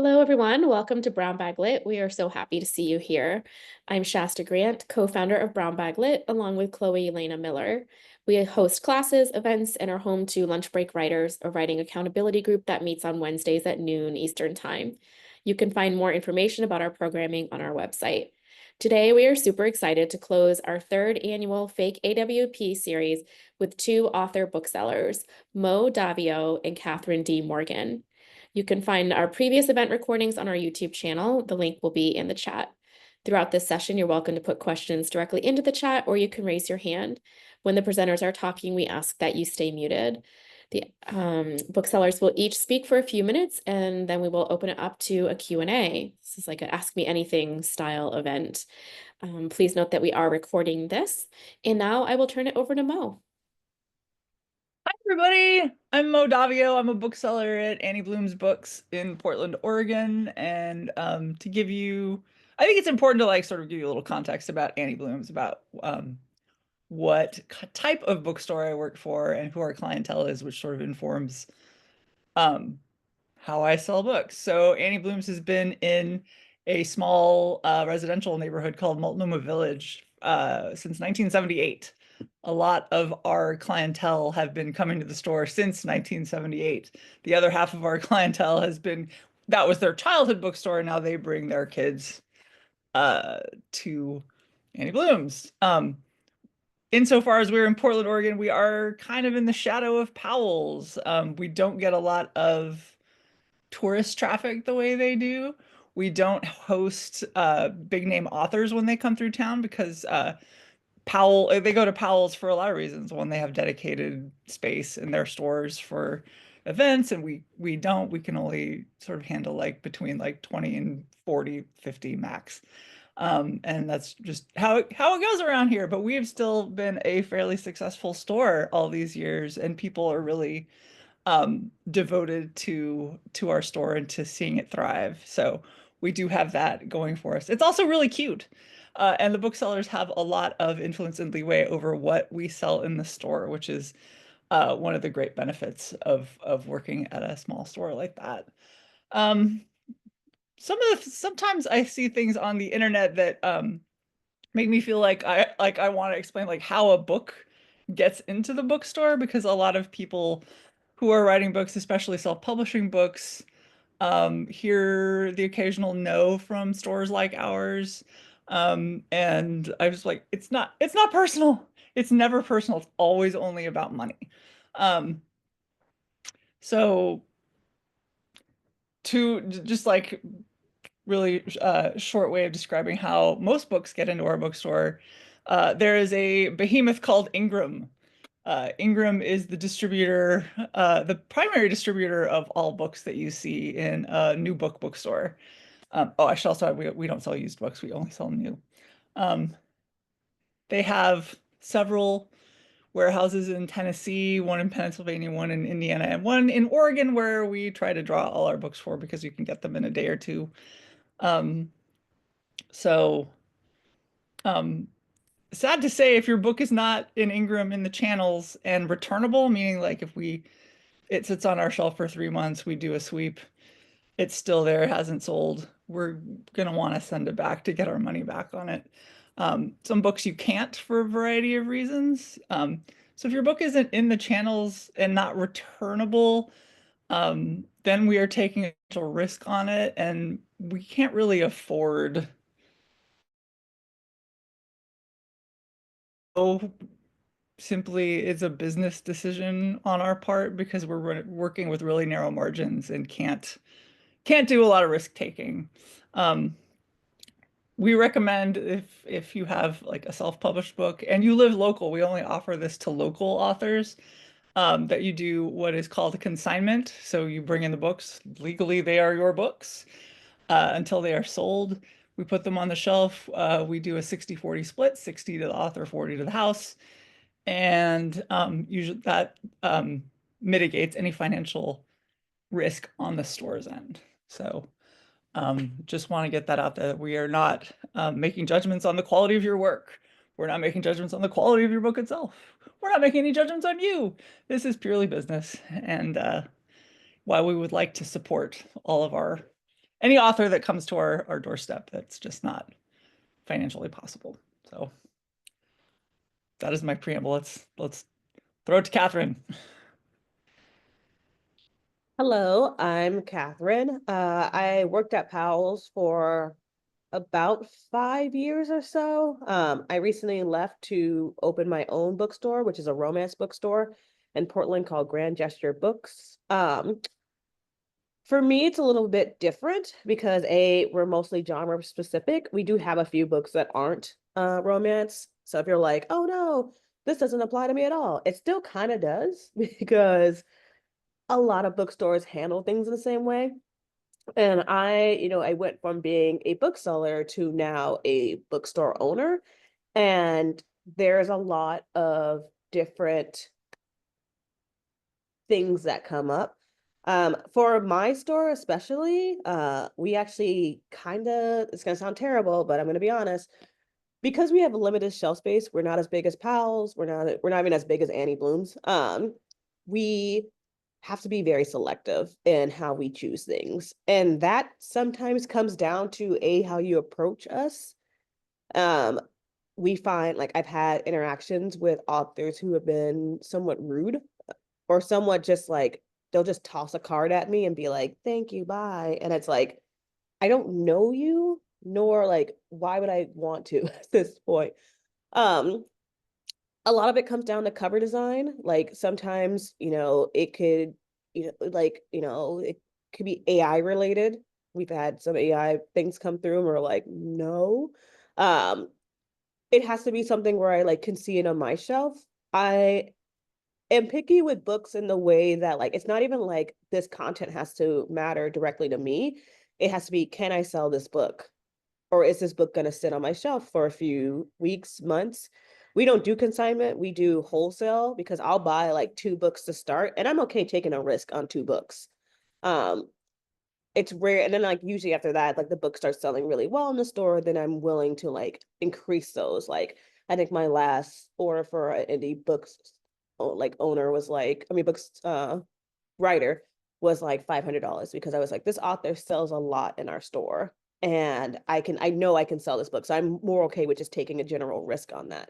Hello, everyone. Welcome to Brown Bag Lit. We are so happy to see you here. I'm Shasta Grant, co-founder of Brown Bag Lit, along with Chloe Elena Miller. We host classes, events, and are home to Lunch Break Writers, a writing accountability group that meets on Wednesdays at noon Eastern Time. You can find more information about our programming on our website. Today, we are super excited to close our third annual Fake AWP series with two author booksellers, Mo Daviau and Catherine D. Morgan. You can find our previous event recordings on our YouTube channel. The link will be in the chat. Throughout this session, you're welcome to put questions directly into the chat, or you can raise your hand. When the presenters are talking, we ask that you stay muted. The booksellers will each speak for a few minutes, and then we will open it up to a Q&A. This is like an Ask Me Anything style event. Please note that we are recording this. And now I will turn it over to Mo. Hi, everybody. I'm Mo Daviau. I'm a bookseller at Annie Bloom's Books in Portland, Oregon. And to give you, I think it's important to sort of give you a little context about Annie Bloom's, about what type of bookstore I work for and who our clientele is, which sort of informs how I sell books. So Annie Bloom's has been in a small residential neighborhood called Multnomah Village since 1978. A lot of our clientele have been coming to the store since 1978. The other half of our clientele has been, that was their childhood bookstore, and now they bring their kids to Annie Bloom's. Insofar as we're in Portland, Oregon, we are kind of in the shadow of Powell's. We don't get a lot of tourist traffic the way they do. We don't host big name authors when they come through town because Powell, they go to Powell's for a lot of reasons. One, they have dedicated space in their stores for events, and we don't. We can only sort of handle between 20 and 40, 50 max. And that's just how it goes around here. But we have still been a fairly successful store all these years, and people are really devoted to our store and to seeing it thrive. So we do have that going for us. It's also really cute. And the booksellers have a lot of influence and leeway over what we sell in the store, which is one of the great benefits of working at a small store like that. Um, sometimes I see things on the internet that make me feel like I want to explain how a book gets into the bookstore, because a lot of people who are writing books, especially self-publishing books, hear the occasional no from stores like ours. And I was like, it's not personal. It's never personal. It's always only about money. Um, so to just really short way of describing how most books get into our bookstore, there is a behemoth called Ingram. Ingram is the distributor, the primary distributor of all books that you see in a new bookstore. Oh, I should also add, we don't sell used books. We only sell new. Um, they have several warehouses in Tennessee, one in Pennsylvania, one in Indiana, and one in Oregon, where we try to draw all our books for because you can get them in a day or two. Um, so sad to say, if your book is not in Ingram in the channels and returnable, meaning if it sits on our shelf for 3 months, we do a sweep, it's still there, it hasn't sold, we're gonna want to send it back to get our money back on it. Some books you can't for a variety of reasons. So if your book isn't in the channels and not returnable, then we are taking a risk on it, and we can't really afford simply it's a business decision on our part, because we're working with really narrow margins and can't do a lot of risk taking. We recommend, if you have a self-published book and you live local, we only offer this to local authors, that you do what is called a consignment. So you bring in the books, legally they are your books, until they are sold. We put them on the shelf. We do a 60-40 split, 60 to the author, 40 to the house. And usually that mitigates any financial risk on the store's end. So just want to get that out there. We are not making judgments on the quality of your work. We're not making judgments on the quality of your book itself. We're not making any judgments on you. This is purely business, and why we would like to support all of our any author that comes to our doorstep that's just not financially possible. So that is my preamble. Let's throw it to Catherine. Hello, I'm Catherine. I worked at Powell's for about 5 years or so. I recently left to open my own bookstore, which is a romance bookstore in Portland called Grand Gesture Books. For me, it's a little bit different because we're mostly genre specific. We do have a few books that aren't romance. So if you're like, oh no, this doesn't apply to me at all, it still kind of does because a lot of bookstores handle things in the same way. And I went from being a bookseller to now a bookstore owner. And there's a lot of different things that come up. For my store, especially, we actually it's gonna sound terrible, but I'm gonna be honest, because we have a limited shelf space, we're not as big as Powell's, we're not even as big as Annie Bloom's. We have to be very selective in how we choose things. And that sometimes comes down to how you approach us. Um, we find like I've had interactions with authors who have been somewhat rude or somewhat just like they'll just toss a card at me and be like, thank you, bye. And it's like, I don't know you, nor like why would I want to at this point? Um, a lot of it comes down to cover design. Like sometimes, it could, it could be AI related. We've had some AI things come through and we're like, no. Um, it has to be something where I like can see it on my shelf. I am picky with books in the way that like it's not even like this content has to matter directly to me. It has to be, can I sell this book? Or is this book going to sit on my shelf for a few weeks, months? We don't do consignment, we do wholesale because I'll buy like 2 books to start and I'm okay taking a risk on 2 books. Um, it's rare. And then like usually after that, like the book starts selling really well in the store, then I'm willing to like increase those. Like I think my last order for an indie books like owner was like, I mean books writer was like $500 because I was like, this author sells a lot in our store and I know I can sell this book. So I'm more okay with just taking a general risk on that.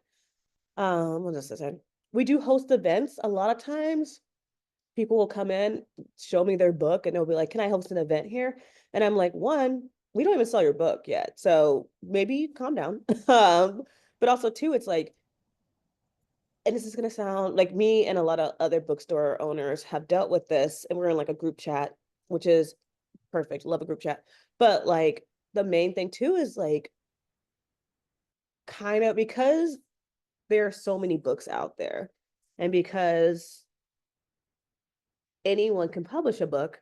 What else is it? We do host events. A lot of times people will come in, show me their book, and they'll be like, can I host an event here? And I'm like, one, we don't even sell your book yet. So maybe calm down. But also two, it's like, and this is going to sound like me and a lot of other bookstore owners have dealt with this, and we're in like a group chat, which is perfect. Love a group chat. But like the main thing too is like kind of because there are so many books out there and because anyone can publish a book,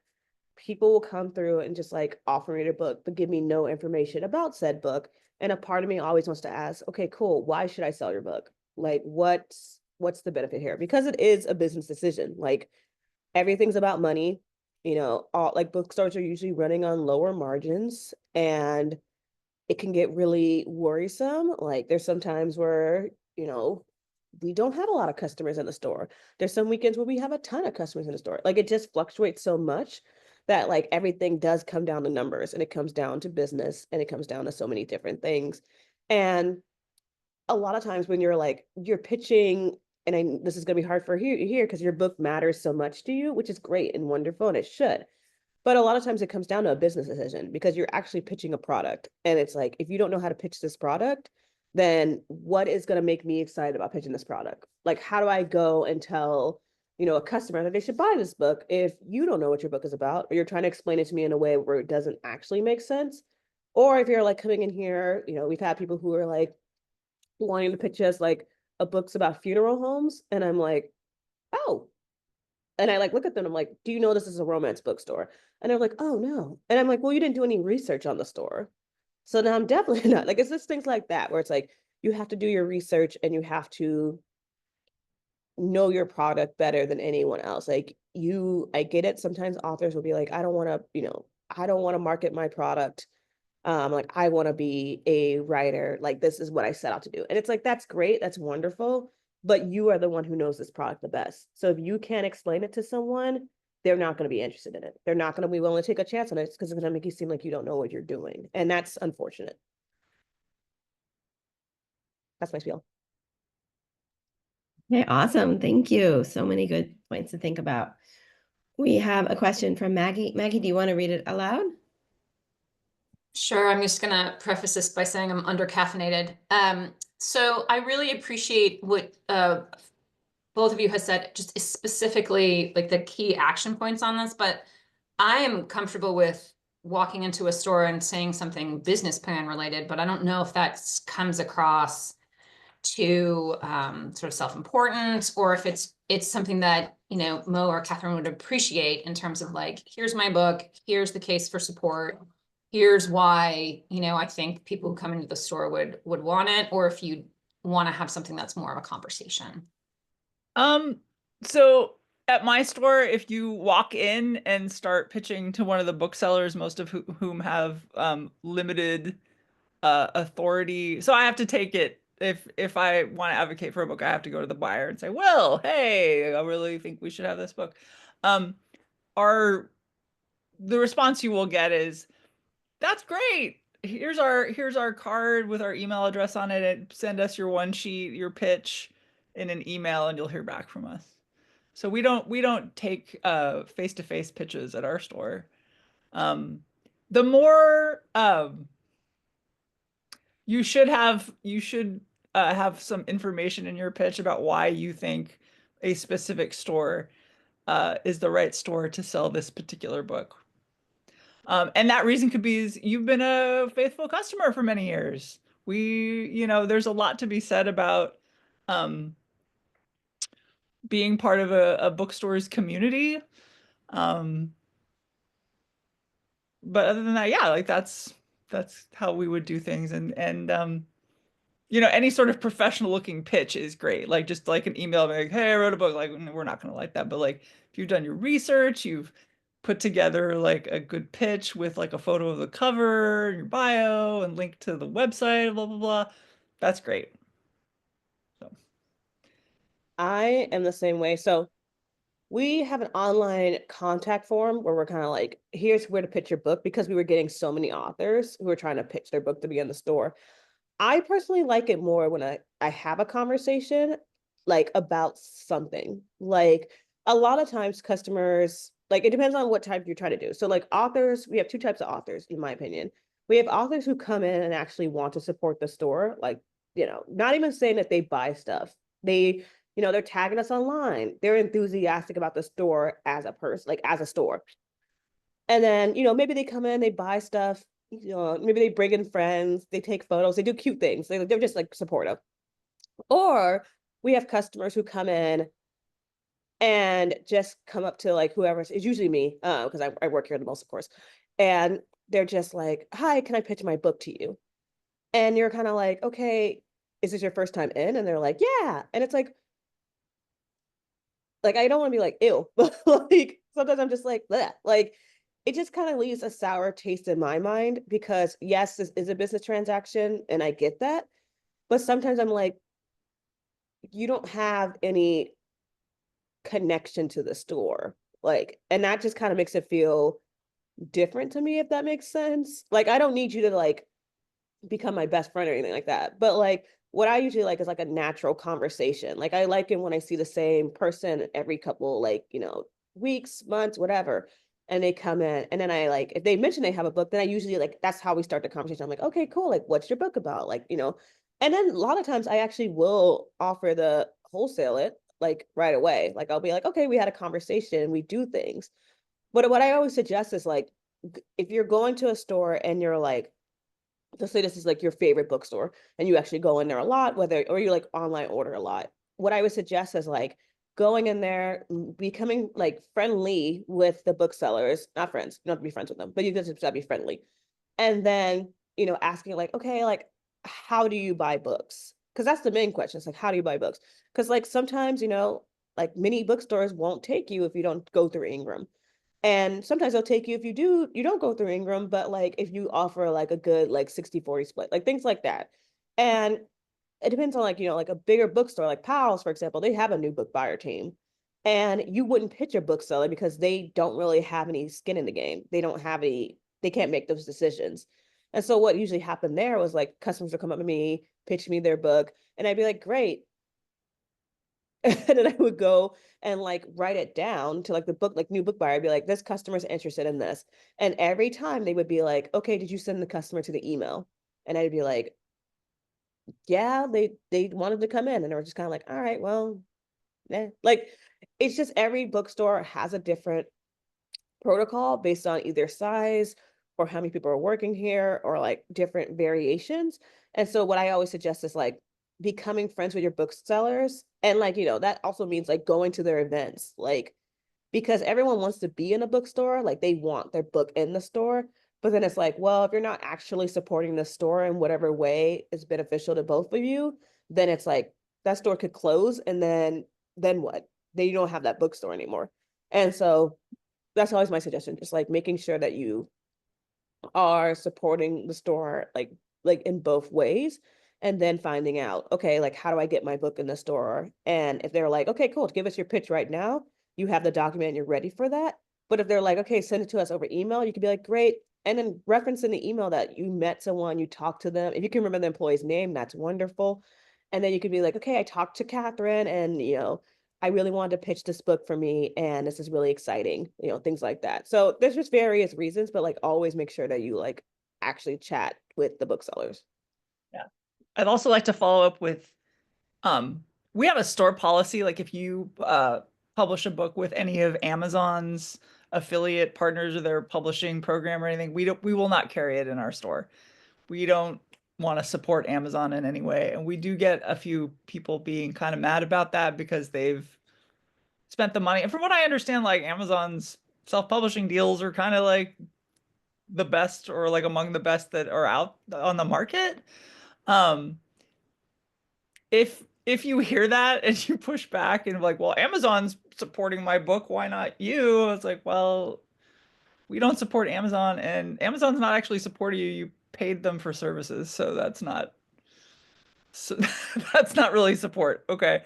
people will come through and just like offer me a book, but give me no information about said book. And a part of me always wants to ask, okay, cool. Why should I sell your book? Like, what's the benefit here? Because it is a business decision. Like everything's about money. All like bookstores are usually running on lower margins and it can get really worrisome. Like there's some times where, we don't have a lot of customers in the store. There's some weekends where we have a ton of customers in the store. Like it just fluctuates so much that like everything does come down to numbers and it comes down to business and it comes down to so many different things. And a lot of times when you're pitching, and this is going to be hard for you here because your book matters so much to you, which is great and wonderful and it should. But a lot of times it comes down to a business decision because you're actually pitching a product. And it's like, if you don't know how to pitch this product, then what is going to make me excited about pitching this product? Like, how do I go and tell, a customer that they should buy this book if you don't know what your book is about, or you're trying to explain it to me in a way where it doesn't actually make sense? Or if you're like coming in here, we've had people who are like wanting to pitch us like a book's about funeral homes. And I'm like, oh, and I like look at them, I'm like, do you know this is a romance bookstore? And they're like, oh no. And I'm like, well, you didn't do any research on the store. So now I'm definitely not like, it's just things like that where it's like you have to do your research and you have to know your product better than anyone else. Like I get it. Sometimes authors will be like, I don't want to market my product. Like I want to be a writer. Like this is what I set out to do. And it's like, that's great. That's wonderful. But you are the one who knows this product the best. So if you can't explain it to someone, they're not going to be interested in it. They're not going to be willing to take a chance on it because it's going to make you seem like you don't know what you're doing. And that's unfortunate. That's my spiel. Okay, awesome. Thank you. So many good points to think about. We have a question from Maggie. Maggie, do you want to read it aloud? Sure, I'm just gonna preface this by saying I'm under-caffeinated. So I really appreciate what both of you have said, just specifically like the key action points on this, but I am comfortable with walking into a store and saying something business plan related, but I don't know if that comes across too sort of self-important, or if it's something that, you know, Mo or Catherine would appreciate in terms of like, here's my book, here's the case for support, here's why, you know, I think people who come into the store would want it, or if you want to have something that's more of a conversation. So at my store, if you walk in and start pitching to one of the booksellers, most of whom have limited authority, so I have to take it. If I want to advocate for a book, I have to go to the buyer and say, well, hey, I really think we should have this book. The response you will get is, that's great. Here's our card with our email address on it, and send us your one sheet, your pitch in an email, and you'll hear back from us. So we don't take face-to-face pitches at our store. The more you should have some information in your pitch about why you think a specific store is the right store to sell this particular book. And that reason could be you've been a faithful customer for many years. There's a lot to be said about being part of a bookstore's community. But other than that, yeah, like that's how we would do things. And any sort of professional looking pitch is great. Like just like an email, like, hey, I wrote a book. Like, we're not going to like that. But like, if you've done your research, you've put together like a good pitch with like a photo of the cover, your bio, and link to the website, blah, blah, blah. That's great. So I am the same way. So we have an online contact form where we're kind of like, here's where to pitch your book, because we were getting so many authors who were trying to pitch their book to be in the store. I personally like it more when I have a conversation like about something. Like a lot of times customers, like it depends on what type you're trying to do. So like authors, we have two types of authors, in my opinion. We have authors who come in and actually want to support the store, like, not even saying that they buy stuff. They're tagging us online. They're enthusiastic about the store as a person, like as a store. And then, maybe they come in, they buy stuff, maybe they bring in friends, they take photos, they do cute things. They're just like supportive. Or we have customers who come in and just come up to like whoever, it's usually me, because I work here the most, of course. And they're just like, hi, can I pitch my book to you? And you're kind of like, okay, is this your first time in? And they're like, yeah. And it's like I don't want to be like, ew, but like sometimes I'm just like, bleh. Like it just kind of leaves a sour taste in my mind, because yes, this is a business transaction and I get that. But sometimes I'm like, you don't have any connection to the store. Like, and that just kind of makes it feel different to me, if that makes sense. Like, I don't need you to like become my best friend or anything like that. But like, what I usually like is like a natural conversation. Like, I like it when I see the same person every couple, like, weeks, months, whatever. And they come in, and then I like, if they mention they have a book, then I usually like, that's how we start the conversation. I'm like, okay, cool. Like, what's your book about? Like, and then a lot of times I actually will offer the wholesale it like right away. Like, I'll be like, okay, we had a conversation, we do things. But what I always suggest is like, if you're going to a store and you're like, let's say this is like your favorite bookstore and you actually go in there a lot, or you like online order a lot. What I would suggest is like going in there, becoming like friendly with the booksellers, not friends, you don't have to be friends with them, but you just have to be friendly. And then, asking like, okay, like, how do you buy books? Because that's the main question. It's like, how do you buy books? Because like sometimes, like many bookstores won't take you if you don't go through Ingram. And sometimes they'll take you if you don't go through Ingram, but like if you offer like a good like 60-40 split, like things like that. And it depends on like, like a bigger bookstore like Powell's, for example, they have a new book buyer team. And you wouldn't pitch a bookseller because they don't really have any skin in the game. They can't make those decisions. And so what usually happened there was like customers would come up to me, pitch me their book, and I'd be like, great. And then I would go and like write it down to like the book, like new book buyer. I'd be like, this customer's interested in this. And every time they would be like, okay, did you send the customer to the email? And I'd be like, yeah, they wanted to come in. And they were just kind of like, all right, well, like it's just every bookstore has a different protocol based on either size or how many people are working here or like different variations. And so what I always suggest is like becoming friends with your booksellers. And like, that also means like going to their events, like because everyone wants to be in a bookstore, like they want their book in the store. But then it's like, well, if you're not actually supporting the store in whatever way is beneficial to both of you, then it's like that store could close and then what? Then you don't have that bookstore anymore. And so that's always my suggestion, just like making sure that you are supporting the store like in both ways, and then finding out, okay, like how do I get my book in the store? And if they're like, okay, cool, give us your pitch right now, you have the document, you're ready for that. But if they're like, okay, send it to us over email, you could be like, great. And then reference in the email that you met someone, you talked to them. If you can remember the employee's name, that's wonderful. And then you could be like, okay, I talked to Catherine, and I really wanted to pitch this book for me, and this is really exciting, things like that. So there's just various reasons, but like always make sure that you like actually chat with the booksellers. Yeah. I'd also like to follow up with, we have a store policy. Like if you publish a book with any of Amazon's affiliate partners or their publishing program or anything, we will not carry it in our store. We don't want to support Amazon in any way. And we do get a few people being kind of mad about that because they've spent the money. And from what I understand, like Amazon's self-publishing deals are kind of like the best or like among the best that are out on the market. If you hear that and you push back and like, well, Amazon's supporting my book, why not you? It's like, well, we don't support Amazon, and Amazon's not actually supporting you. You paid them for services, so that's not that's not really support. Okay.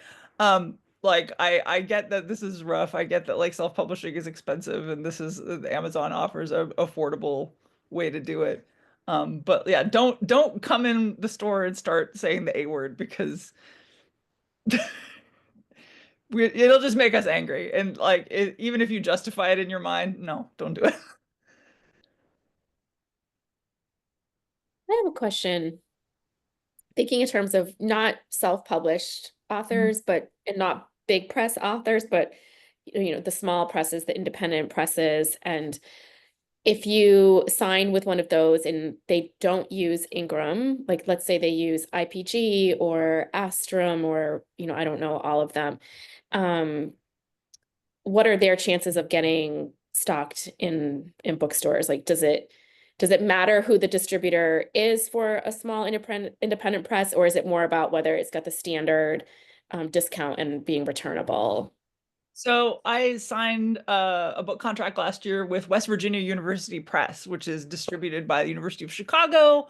Like I get that this is rough. I get that like self-publishing is expensive, and this is Amazon offers a affordable way to do it. But yeah, don't come in the store and start saying the A word, because it'll just make us angry. And like even if you justify it in your mind, no, don't do it. I have a question. Thinking in terms of not self-published authors, but and not big press authors, but the small presses, the independent presses, and if you sign with one of those and they don't use Ingram, like let's say they use IPG or Astrum or I don't know all of them, what are their chances of getting stocked in bookstores? Like, does it matter who the distributor is for a small independent press, or is it more about whether it's got the standard discount and being returnable? So I signed a book contract last year with West Virginia University Press, which is distributed by the University of Chicago,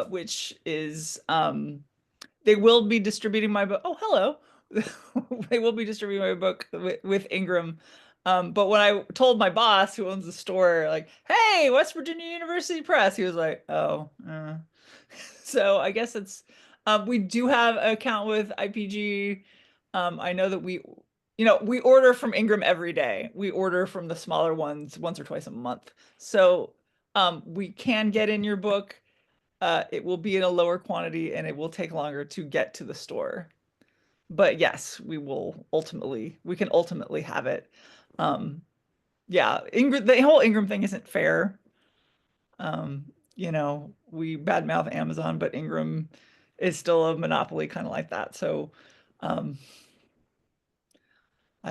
which is they will be distributing my book. Oh, hello. They will be distributing my book with Ingram. But when I told my boss, who owns the store, like, hey, West Virginia University Press, he was like, oh. So I guess it's, we do have an account with IPG. I know that we order from Ingram every day. We order from the smaller ones once or twice a month. So we can get in your book. It will be in a lower quantity and it will take longer to get to the store. But yes, we can ultimately have it. Yeah, the whole Ingram thing isn't fair. We badmouth Amazon, but Ingram is still a monopoly kind of like that. So I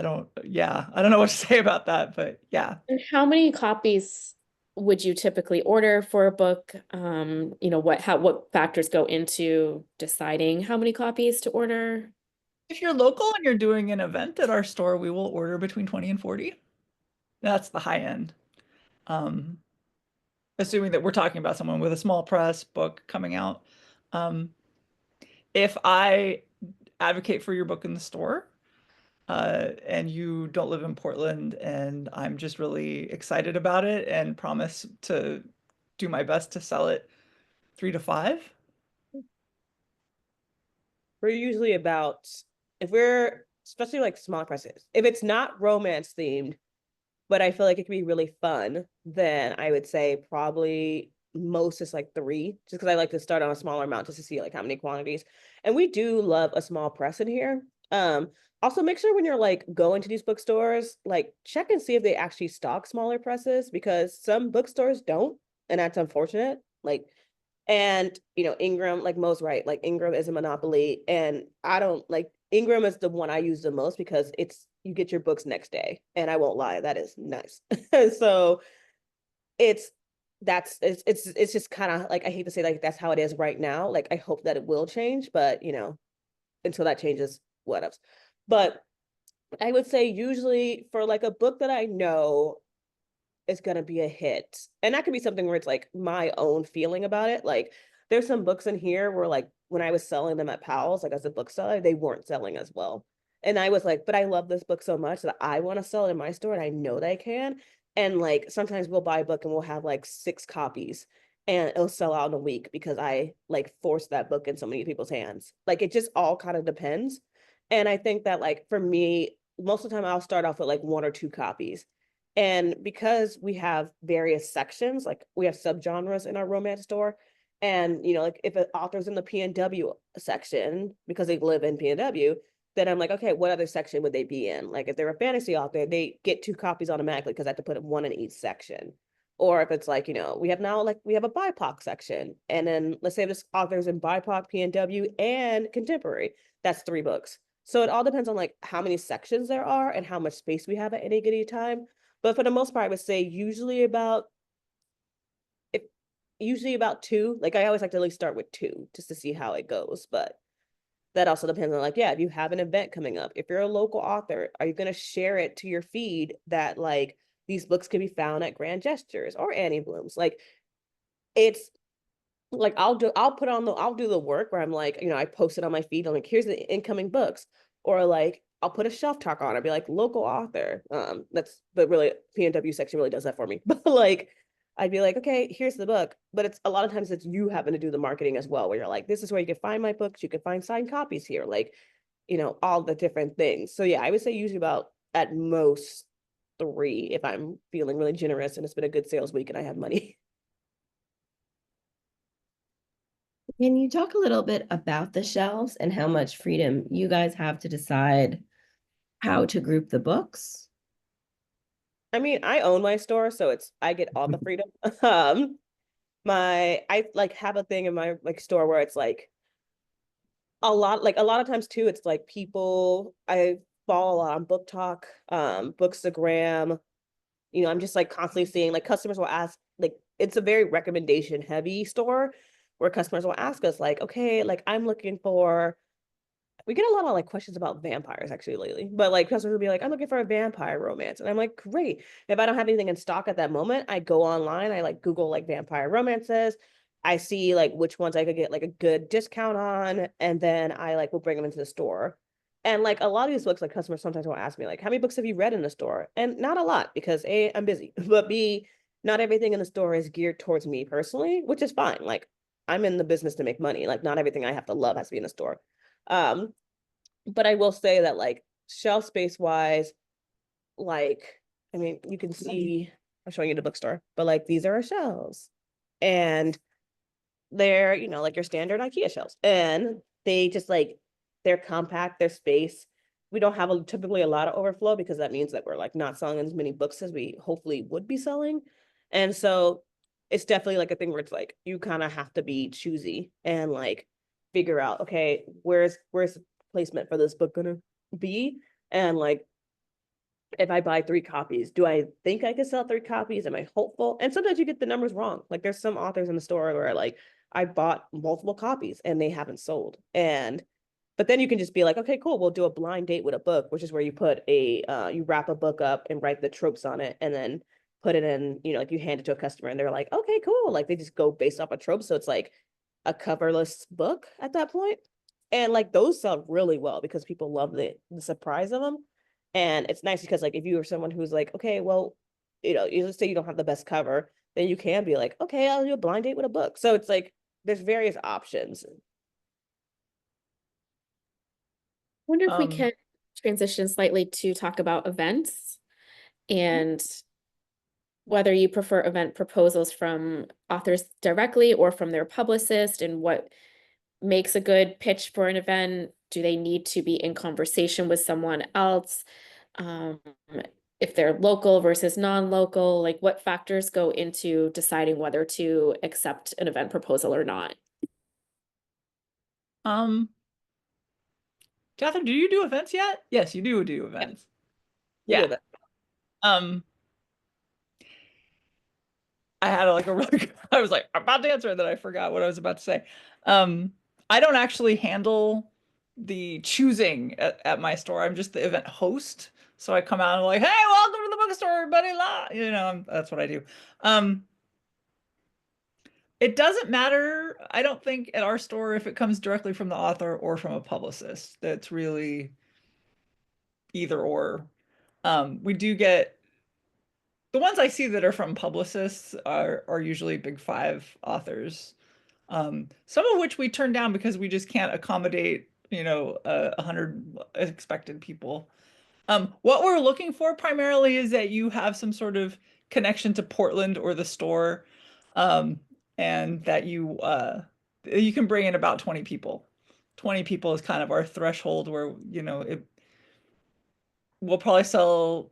don't know what to say about that, but yeah. And how many copies would you typically order for a book? What factors go into deciding how many copies to order? If you're local and you're doing an event at our store, we will order between 20 and 40. That's the high end. Assuming that we're talking about someone with a small press book coming out. If I advocate for your book in the store, and you don't live in Portland, and I'm just really excited about it and promise to do my best to sell it 3 to 5. We're usually about, if we're, especially like small presses, if it's not romance themed, but I feel like it could be really fun, then I would say probably most is like 3, just because I like to start on a smaller amount just to see like how many quantities. And we do love a small press in here. Also make sure when you're like going to these bookstores, like check and see if they actually stock smaller presses, because some bookstores don't, and that's unfortunate. Like, and Ingram, like Mo's right, like Ingram is a monopoly, and I don't like Ingram is the one I use the most because you get your books next day, and I won't lie, that is nice. So it's it's just kind of like, I hate to say like that's how it is right now. Like I hope that it will change, but until that changes, what else? But I would say usually for like a book that I know is going to be a hit, and that could be something where it's like my own feeling about it. Like there's some books in here where like when I was selling them at Powell's, like as a bookseller, they weren't selling as well. And I was like, but I love this book so much that I want to sell it in my store, and I know that I can. And like sometimes we'll buy a book and we'll have like 6 copies, and it'll sell out in a week because I like forced that book in so many people's hands. Like it just all kind of depends. And I think that like for me, most of the time I'll start off with like 1 or 2 copies. And because we have various sections, like we have subgenres in our romance store, and like if an author's in the PNW section because they live in PNW, then I'm like, okay, what other section would they be in? Like if they're a fantasy author, they get 2 copies automatically because I have to put 1 in each section. Or if it's like, we have a BIPOC section, and then let's say this author's in BIPOC, PNW, and contemporary, that's 3 books. So it all depends on like how many sections there are and how much space we have at any given time. But for the most part, I would say usually about 2. Like I always like to at least start with 2 just to see how it goes. But that also depends on like, yeah, if you have an event coming up, if you're a local author, are you going to share it to your feed that like these books can be found at Grand Gestures or Annie Bloom's? Like it's like I'll do the work where I'm like, I post it on my feed. I'm like, here's the incoming books, or like I'll put a shelf talk on. I'll be like local author. But really PNW section really does that for me. But like I'd be like, okay, here's the book. But it's a lot of times it's you having to do the marketing as well, where you're like, this is where you can find my books. You can find signed copies here, like, all the different things. So yeah, I would say usually about at most 3 if I'm feeling really generous and it's been a good sales week and I have money. Can you talk a little bit about the shelves and how much freedom you guys have to decide how to group the books? I mean, I own my store, so I get all the freedom. I like have a thing in my like store where it's like a lot of times too, it's like I follow a lot on Book Talk, Bookstagram. I'm just like constantly seeing like customers will ask, like it's a very recommendation heavy store where customers will ask us like, okay, like I'm looking for, we get a lot of like questions about vampires actually lately, but like customers will be like, I'm looking for a vampire romance. And I'm like, great. If I don't have anything in stock at that moment, I go online, I like Google like vampire romances. I see like which ones I could get like a good discount on. And then I like will bring them into the store. And like a lot of these books, like customers sometimes will ask me like, how many books have you read in the store? And not a lot because A, I'm busy, but B, not everything in the store is geared towards me personally, which is fine. Like I'm in the business to make money. Like not everything I have to love has to be in the store. Um, but I will say that like shelf space wise, like, I mean, you can see, I'm showing you the bookstore, but like these are our shelves, and they're, like your standard IKEA shelves, and they just like, they're compact, they're space. We don't have typically a lot of overflow because that means that we're like not selling as many books as we hopefully would be selling. And so it's definitely like a thing where it's like, you kind of have to be choosy and like figure out, okay, where's the placement for this book gonna be? And like, if I buy 3 copies, do I think I could sell 3 copies? Am I hopeful? And sometimes you get the numbers wrong. Like there's some authors in the store where like I bought multiple copies and they haven't sold. But then you can just be like, okay, cool, we'll do a blind date with a book, which is where you put you wrap a book up and write the tropes on it and then put it in, like you hand it to a customer and they're like, okay, cool. Like they just go based off a trope. So it's like a coverless book at that point. And like those sell really well because people love the surprise of them. And it's nice because like if you are someone who's like, okay, well, you just say you don't have the best cover, then you can be like, okay, I'll do a blind date with a book. So it's like there's various options. Wonder if we Um, can transition slightly to talk about events and whether you prefer event proposals from authors directly or from their publicist, and what makes a good pitch for an event. Do they need to be in conversation with someone else? Um, if they're local versus non-local, like what factors go into deciding whether to accept an event proposal or not? Catherine, do you do events yet? Yes, you do events. We do Yeah. that. Um, I had like a really I was like I'm about to answer and then I forgot what I was about to say. I don't actually handle the choosing at my store. I'm just the event host. So I come out and I'm like, hey, welcome to the bookstore, everybody. That's what I do. Um, it doesn't matter, I don't think, at our store if it comes directly from the author or from a publicist. That's really either or. We do get the ones I see that are from publicists are usually big five authors. Some of which we turn down because we just can't accommodate, 100 expected people. What we're looking for primarily is that you have some sort of connection to Portland or the store, um, and that you can bring in about 20 people. 20 people is kind of our threshold where, it will probably sell,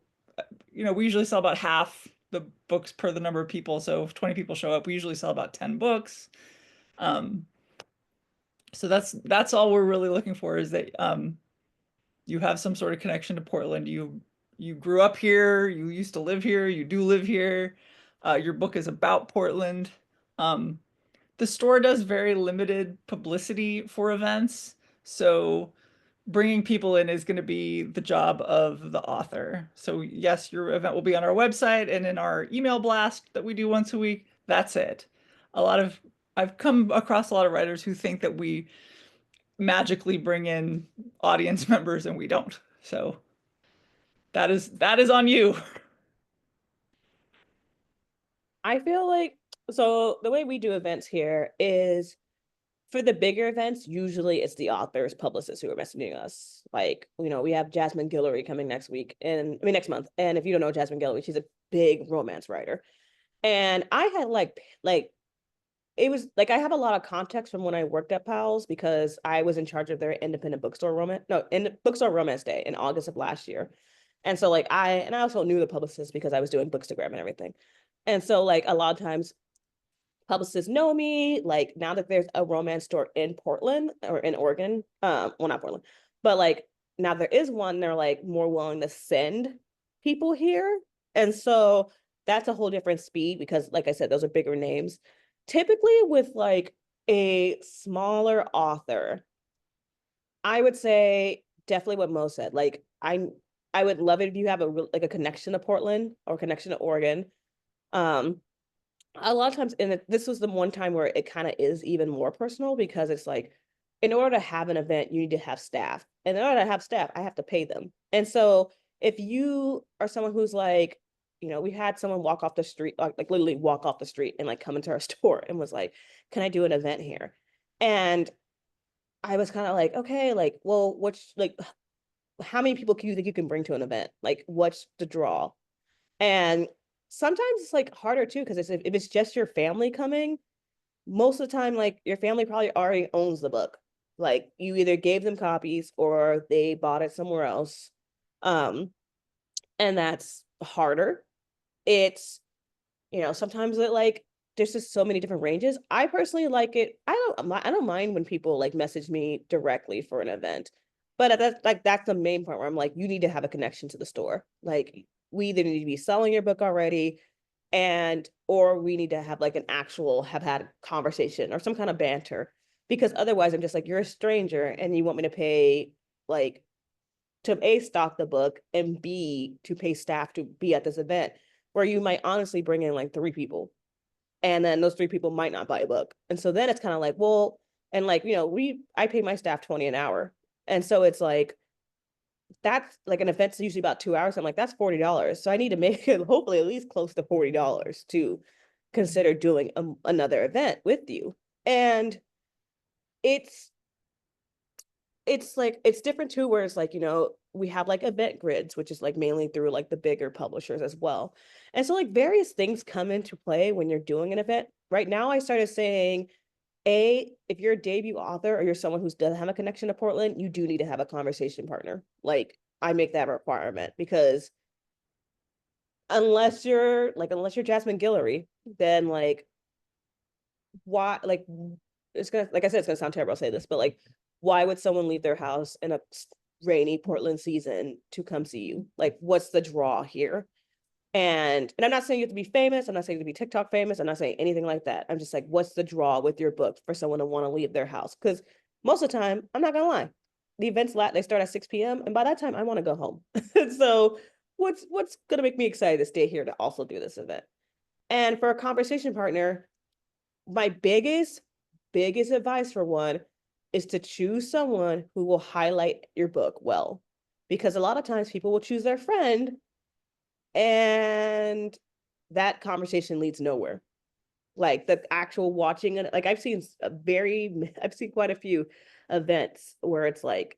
we usually sell about half the books per the number of people. So if 20 people show up, we usually sell about 10 books. So that's all we're really looking for, is that you have some sort of connection to Portland. You grew up here, you used to live here, you do live here. Your book is about Portland. The store does very limited publicity for events, so bringing people in is going to be the job of the author. So yes, your event will be on our website and in our email blast that we do once a week. That's it. I've come across a lot of writers who think that we magically bring in audience members and we don't. So that is on you. I feel like, so the way we do events here is for the bigger events, usually it's the author's publicists who are messaging us. Like, we have Jasmine Guillory coming next week, next month. And if you don't know Jasmine Guillory, she's a big romance writer. And I had it was like I have a lot of context from when I worked at Powell's because I was in charge of their independent bookstore bookstore romance day in August of last year. And so I also knew the publicist because I was doing Bookstagram and everything. And so like a lot of times publicists know me, like now that there's a romance store in Portland or in Oregon, well, not Portland, but like now there is one, they're like more willing to send people here. And so that's a whole different speed because like I said, those are bigger names. Typically with like a smaller author, I would say definitely what Mo said. Like I would love it if you have a connection to Portland or connection to Oregon. A lot of times, and this was the one time where it kind of is even more personal because it's like, in order to have an event, you need to have staff. And in order to have staff, I have to pay them. And so if you are someone who's like, we had someone walk off the street, like literally walk off the street and like come into our store and was like, can I do an event here? And I was kind of like, okay, like, well, how many people can you think you can bring to an event? Like, what's the draw? And sometimes it's like harder too, because if it's just your family coming, most of the time, like your family probably already owns the book. Like you either gave them copies or they bought it somewhere else. And that's harder. It's, sometimes there's just so many different ranges. I personally like it. I don't mind when people like message me directly for an event. But that's the main part where I'm like, you need to have a connection to the store. Like we either need to be selling your book already or we need to have like have had a conversation or some kind of banter. Because otherwise I'm just like, you're a stranger and you want me to pay like to A, stock the book, and B, to pay staff to be at this event where you might honestly bring in like 3 people. And then those 3 people might not buy a book. And so then it's kind of like, well, and like, I pay my staff 20 an hour. And so it's like, that's like an event's usually about 2 hours. I'm like, that's $40. So I need to make it hopefully at least close to $40 to consider doing another event with you. And it's like it's different too, where it's like, we have like event grids, which is like mainly through like the bigger publishers as well. And so like various things come into play when you're doing an event. Right now I started saying, if you're a debut author or you're someone who doesn't have a connection to Portland, you do need to have a conversation partner. Like I make that a requirement, because unless you're Jasmine Guillory, then like why, like, it's gonna, like I said, it's gonna sound terrible to say this, but like, why would someone leave their house in a rainy Portland season to come see you? Like, what's the draw here? And I'm not saying you have to be famous. I'm not saying you have to be TikTok famous. I'm not saying anything like that. I'm just like, what's the draw with your book for someone to want to leave their house? Because most of the time, I'm not gonna lie, the events they start at 6 p.m. and by that time I want to go home. So what's gonna make me excited to stay here to also do this event? And for a conversation partner, my biggest advice for one is to choose someone who will highlight your book well, because a lot of times people will choose their friend and that conversation leads nowhere. Like the actual watching it, like I've seen quite a few events where it's like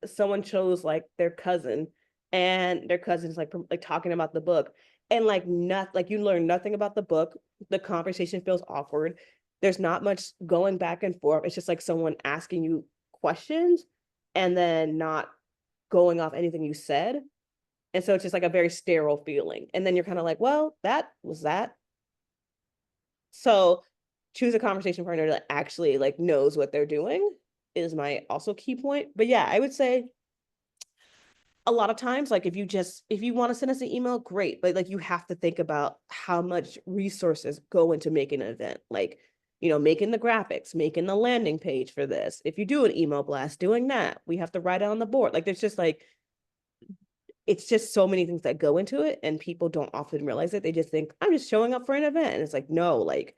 someone chose like their cousin, and their cousin's like talking about the book, and like not like you learn nothing about the book. The conversation feels awkward. There's not much going back and forth. It's just like someone asking you questions and then not going off anything you said. And so it's just like a very sterile feeling. And then you're kind of like, well, that was that. So choose a conversation partner that actually like knows what they're doing is my also key point. But yeah, I would say a lot of times, like if you want to send us an email, great. But like you have to think about how much resources go into making an event. Like, making the graphics, making the landing page for this. If you do an email blast, doing that, we have to write it on the board. Like there's just like, it's just so many things that go into it, and people don't often realize it. They just think I'm just showing up for an event, and it's like, no, like,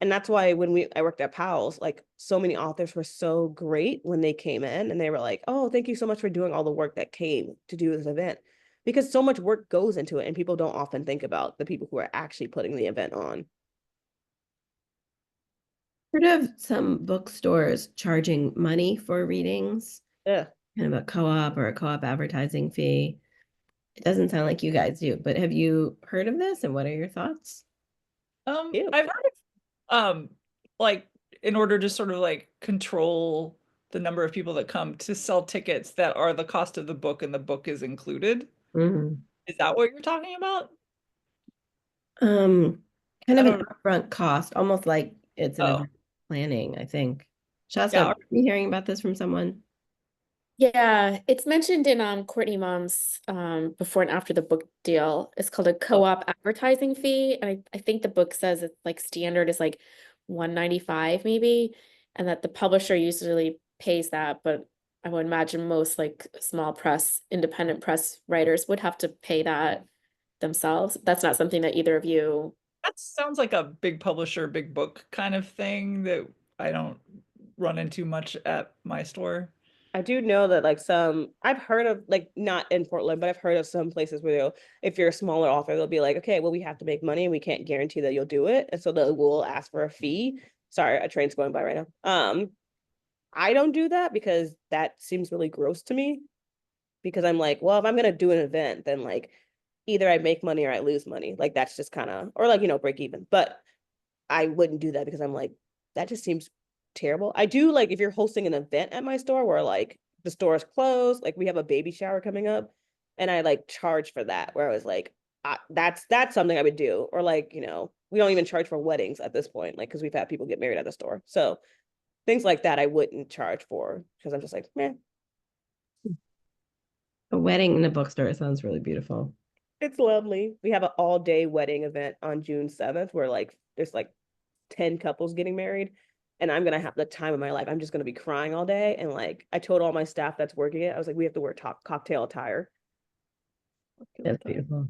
and that's why when I worked at Powell's, like so many authors were so great when they came in, and they were like, oh, thank you so much for doing all the work that came to do this event, because so much work goes into it, and people don't often think about the people who are actually putting the event on. Heard of some bookstores charging money for readings, Yeah. kind of a co-op or a co-op advertising fee. It doesn't sound like you guys do, but have you heard of this, and what are your thoughts? I've heard of like in order to sort of like control the number of people that come, to sell tickets that are the cost of the book and the book is included. Is that what you're talking about? Kind of an upfront cost, almost like it's an event planning, I think. Shasta, are you hearing about this from someone? Yeah, it's mentioned in Courtney Mom's before and after the book deal. It's called a co-op advertising fee. And I think the book says it's like standard is like $195 maybe, and that the publisher usually pays that, but I would imagine most like small press, independent press writers would have to pay that themselves. That's not something that either of you. That sounds like a big publisher, big book kind of thing that I don't run into much at my store. I do know that like I've heard of, like, not in Portland, but I've heard of some places where if you're a smaller author, they'll be like, okay, well, we have to make money and we can't guarantee that you'll do it. And so they will ask for a fee. Sorry, a train's going by right now. I don't do that because that seems really gross to me, because I'm like, well, if I'm gonna do an event, then like either I make money or I lose money. Like that's just kind of, or like, break even. But I wouldn't do that because I'm like, that just seems terrible. I do like if you're hosting an event at my store where like the store is closed, like we have a baby shower coming up, and I like charge for that, where I was like, that's something I would do. Or like, we don't even charge for weddings at this point, like because we've had people get married at the store. So things like that I wouldn't charge for, because I'm just like, man. A wedding in a bookstore sounds really beautiful. It's lovely. We have an all-day wedding event on June 7th where like there's like 10 couples getting married, and I'm gonna have the time of my life. I'm just gonna be crying all day. And like I told all my staff that's working it, I was like, we have to wear top cocktail attire. That's beautiful.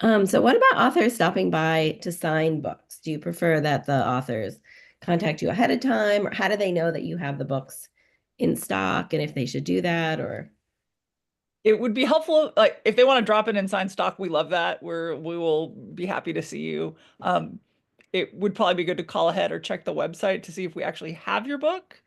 So what about authors stopping by to sign books? Do you prefer that the authors contact you ahead of time, or how do they know that you have the books in stock and if they should do that, or? It would be helpful, like if they want to drop it in signed stock, we love that. We will be happy to see you. It would probably be good to call ahead or check the website to see if we actually have your book.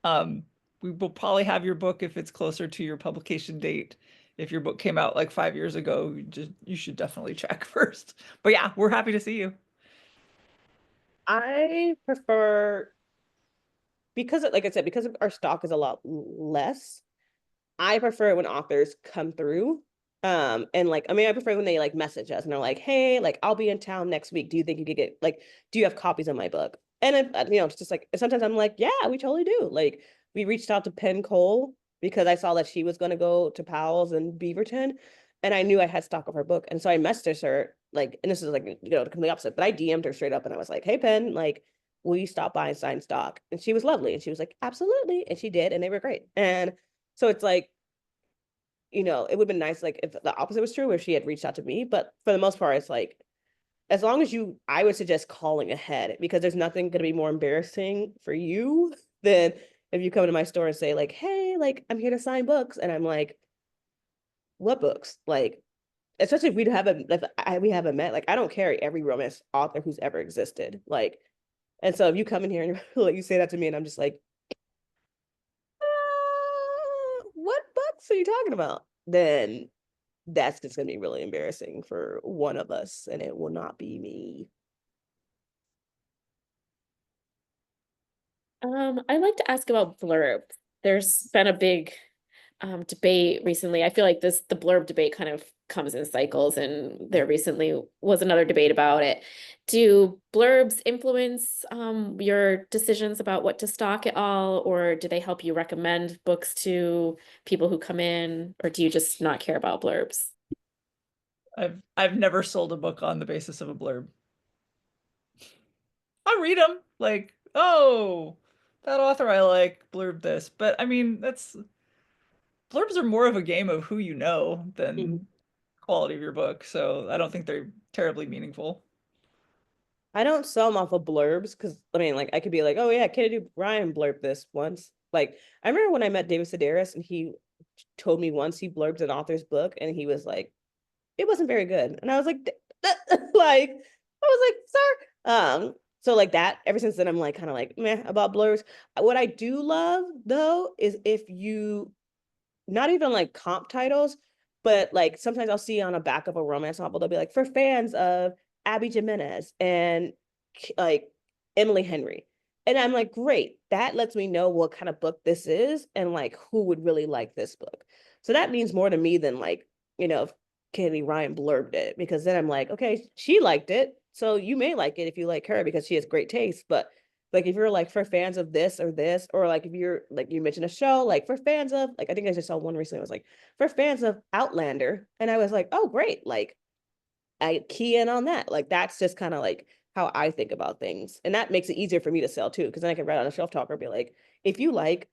We will probably have your book if it's closer to your publication date. If your book came out like 5 years ago, you should definitely check first. But yeah, we're happy to see you. I prefer, because like I said, because our stock is a lot less, I prefer when authors come through. And like, I mean, I prefer when they like message us and they're like, hey, like I'll be in town next week. Do you think you could get like, do you have copies of my book? And it's just like sometimes I'm like, yeah, we totally do. Like we reached out to Penn Cole because I saw that she was gonna go to Powell's in Beaverton, and I knew I had stock of her book. And so I messaged her, like, and this is like, the complete opposite, but I DM'd her straight up and I was like, hey Penn, like, will you stop by and sign stock? And she was lovely. And she was like, absolutely. And she did, and they were great. And so it's like, it would have been nice, like, if the opposite was true, where she had reached out to me. But for the most part, it's like, as long as I would suggest calling ahead, because there's nothing going to be more embarrassing for you than if you come to my store and say, like, hey, like, I'm here to sign books. And I'm like, what books? Like, especially if we haven't met, like, I don't carry every romance author who's ever existed. Like, and so if you come in here and like, you say that to me, and I'm just like, what books are you talking about? Then that's just gonna be really embarrassing for one of us, and it will not be me. I'd like to ask about blurb. There's been a big debate recently. I feel like the blurb debate kind of comes in cycles, and there recently was another debate about it. Do blurbs influence your decisions about what to stock at all, or do they help you recommend books to people who come in, or do you just not care about blurbs? I've never sold a book on the basis of a blurb. I read them like, oh, that author I like blurb this. But I mean, blurbs are more of a game of who you know than quality of your book. So I don't think they're terribly meaningful. I don't sell them off of blurbs because I mean, like, I could be like, oh yeah, can I do Ryan blurb this once? Like, I remember when I met David Sedaris and he told me once he blurbed an author's book and he was like, it wasn't very good. And I was like, like, I was like, sir. So like that, ever since then, I'm like kind of like meh about blurbs. What I do love though is if you, not even like comp titles, but like sometimes I'll see on a back of a romance novel, they'll be like, for fans of Abby Jimenez and like Emily Henry. And I'm like, great, that lets me know what kind of book this is and like who would really like this book. So that means more to me than like, if Katie Ryan blurbed it, because then I'm like, okay, she liked it. So you may like it if you like her because she has great taste. But like if you're like for fans of this, or like if you're like you mentioned a show, like for fans of, like I think I just saw one recently, it was like for fans of Outlander. And I was like, oh great, like I key in on that. Like that's just kind of like how I think about things. And that makes it easier for me to sell too. Cause then I can write on a shelf talker and be like, if you like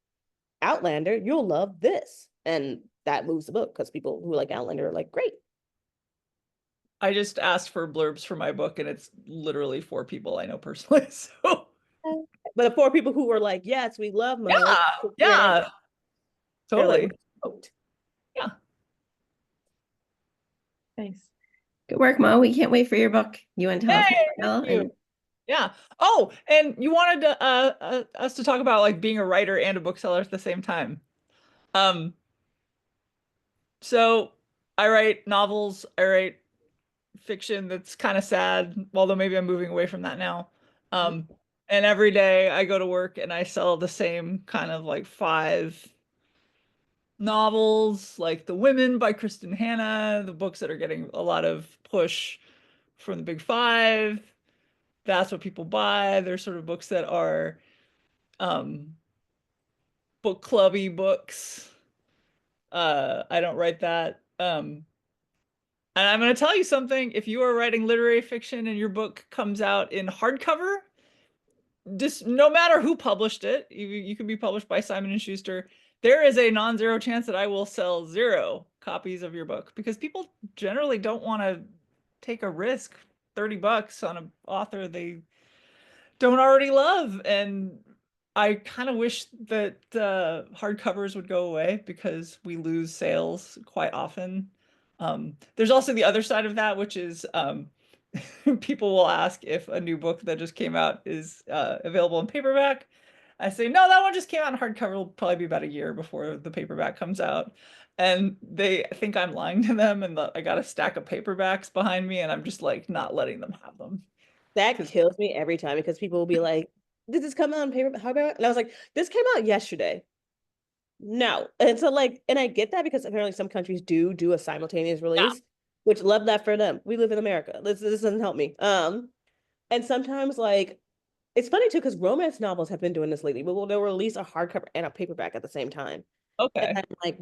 Outlander, you'll love this. And that moves the book because people who like Outlander are like, great. I just asked for blurbs for my book, and it's literally 4 people I know personally. So But the 4 people who were like, yes, we love Mo. yeah, They're like, totally. Yeah. Nice. Good work, Mo. We can't wait for your book. You want to tell us Hey, more, thank you. Yeah. Oh, and you wanted to, us to talk about like being a writer and a bookseller at the same time. So I write novels, I write fiction that's kind of sad, although maybe I'm moving away from that now. And every day I go to work and I sell the same kind of like 5 novels, like The Women by Kristen Hanna, the books that are getting a lot of push from the big 5. That's what people buy. They're sort of books that are book clubby books. I don't write that. And I'm going to tell you something. If you are writing literary fiction and your book comes out in hardcover, just no matter who published it, you could be published by Simon and Schuster. There is a non-zero chance that I will sell 0 copies of your book because people generally don't want to take a risk, $30 on an author they don't already love. And I kind of wish that hardcovers would go away because we lose sales quite often. There's also the other side of that, which is people will ask if a new book that just came out is available in paperback. I say, no, that one just came out in hardcover. It'll probably be about a year before the paperback comes out. And they think I'm lying to them and I got a stack of paperbacks behind me and I'm just like not letting them have them. That 'Cause kills me every time because people will be like, "Did this come out on paper? How about?" And I was like, "This came out yesterday." No, and so like, and I get that because apparently some countries do a simultaneous yeah, release, which love that for them. We live in America. This doesn't help me. And sometimes like it's funny too because romance novels have been doing this lately. But they'll release a hardcover and a paperback at the same time. And okay. I'm like,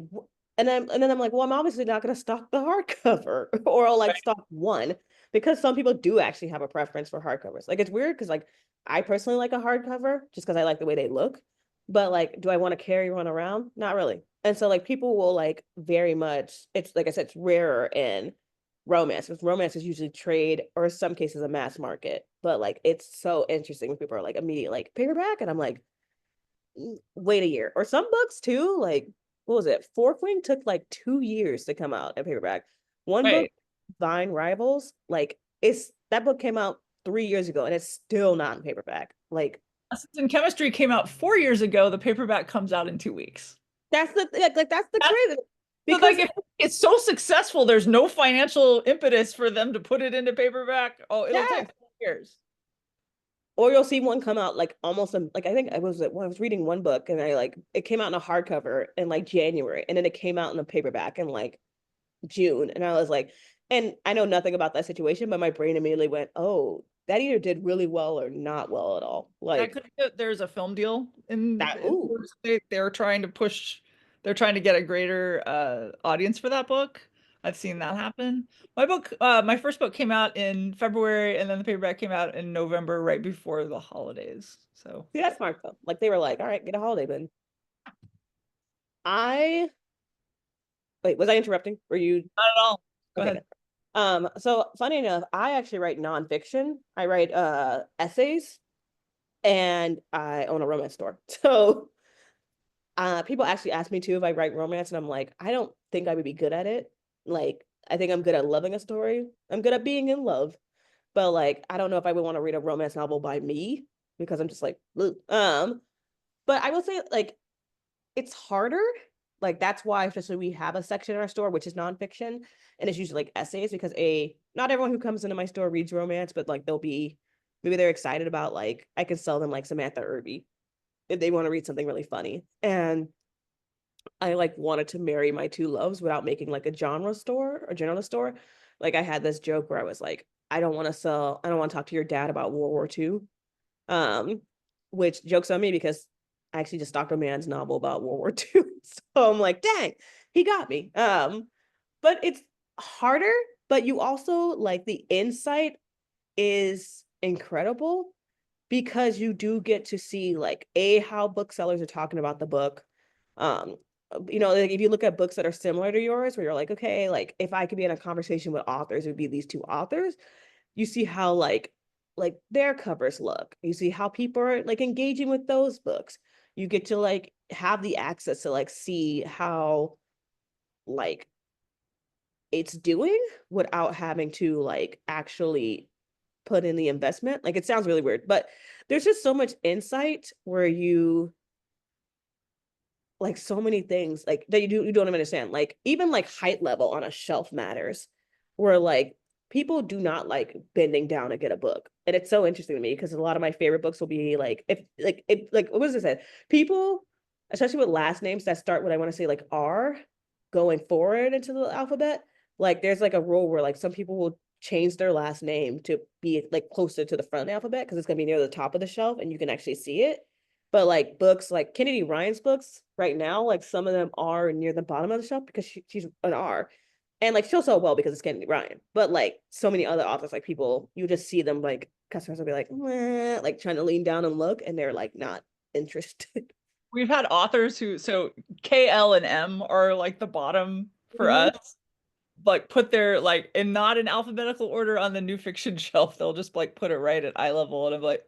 and then I'm like, well, I'm obviously not going to stock the hardcover or I'll like Right. stock one because some people do actually have a preference for hardcovers. Like it's weird because like I personally like a hardcover just because I like the way they look, but like, do I want to carry one around? Not really. And so like people will like very much. It's like I said, it's rarer in romance because romance is usually trade or in some cases a mass market. But like it's so interesting when people are like immediate like paperback, and I'm like wait a year. Or some books too, like what was it? Forthcoming took like 2 years to come out in paperback. One book, Right. Vine Rivals, like it's that book came out 3 years ago and it's still not in paperback. Like Lessons in Chemistry came out 4 years ago. The paperback comes out in 2 weeks. that's the like that's the That's, crazy so because like if it's so successful, there's no financial impetus for them to put it into paperback. Oh, it'll yeah. take 4 years. Or you'll see one come out like almost like I think I was reading one book and I like it came out in a hardcover in like January and then it came out in a paperback in like June. And I was like, and I know nothing about that situation, but my brain immediately went, oh, that either did really well or not well at all. That Like could there's a film deal that, in the ooh. works. They're trying to push, they're trying to get a greater audience for that book. I've seen that happen. My first book came out in February and then the paperback came out in November right before the holidays. So See, that's smart though. Like they were like, all right, get a holiday bin. I wait, was I interrupting? Were you not at all. Go okay, ahead. good. So funny enough, I actually write nonfiction. I write essays and I own a romance store. So people actually ask me too if I write romance, and I'm like, I don't think I would be good at it. Like, I think I'm good at loving a story. I'm good at being in love, but like, I don't know if I would want to read a romance novel by me because I'm just like, ugh. But I will say like it's harder. Like that's why, especially we have a section in our store which is nonfiction, and it's usually like essays because not everyone who comes into my store reads romance, but like they'll be maybe they're excited about like I can sell them like Samantha Irby if they want to read something really funny. And I like wanted to marry my two loves without making like a genre store or generalist store. Like I had this joke where I was like, I don't want to talk to your dad about World War II. Um, which jokes on me because I actually just stalked a man's novel about World War II. So I'm like, dang, he got me. But it's harder, but you also like the insight is incredible because you do get to see like how booksellers are talking about the book. um like if you look at books that are similar to yours where you're like, okay, like if I could be in a conversation with authors, it would be these two authors. You see how like their covers look, you see how people are like engaging with those books. You get to like have the access to like see how like it's doing without having to like actually put in the investment. Like it sounds really weird, but there's just so much insight where you like so many things like that you don't even understand. Like even like height level on a shelf matters. Where like people do not like bending down to get a book. And it's so interesting to me because a lot of my favorite books will be like if what was it said? People, especially with last names that start with I want to say like R going forward into the alphabet, like there's like a rule where like some people will change their last name to be like closer to the front of the alphabet because it's gonna be near the top of the shelf and you can actually see it. But like books like Kennedy Ryan's books right now, like some of them are near the bottom of the shelf because she's an R. And like she'll sell well because it's Kennedy Ryan. But like so many other authors, like people, you just see them like customers will be like, meh, like trying to lean down and look, and they're like not interested. We've had authors who, so K, L, and M are like the bottom for Mhm. us, like put their like and not in alphabetical order on the new fiction shelf. They'll just like put it right at eye level, and I'm like,